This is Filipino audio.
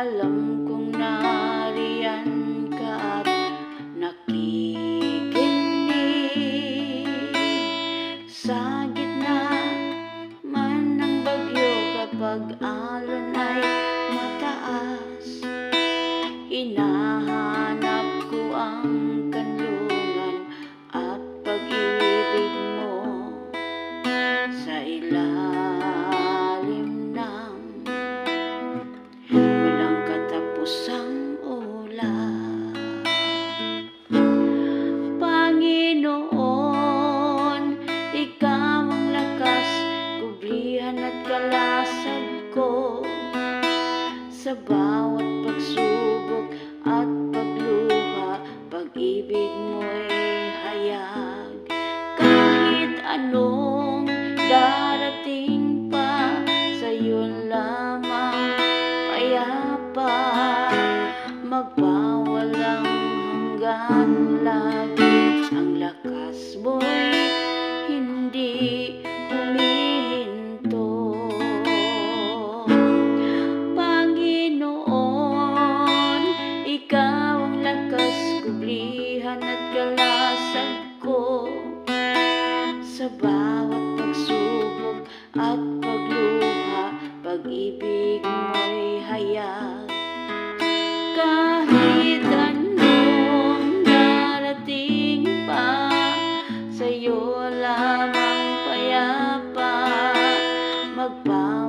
Alam kong nariyan ka at nakikinig. Sa gitna man ng bagyo, kapag alon ay mataas, hinahanap ko ang kanlungan at pag-ibig mo. Sa ilalim ng walang katapusang ulan, Panginoon, Ikaw ang lakas, kublihan at kalasag ko. Sa bawat pagsubok at pagluha, pag-ibig mo'y hayag. Kahit anong darating pa, sa'yo lamang payapa, magpawalang hanggan lagi. Ang lakas mo'y hindi humihinto. Panginoon, Ikaw ang lakas, kublihan at kalasag ko. Sa bawat pagsubok at pagluha, pag-ibig mo'y hayag. Kahit anong darating pa, sa'yo lamang payapa, magpawalang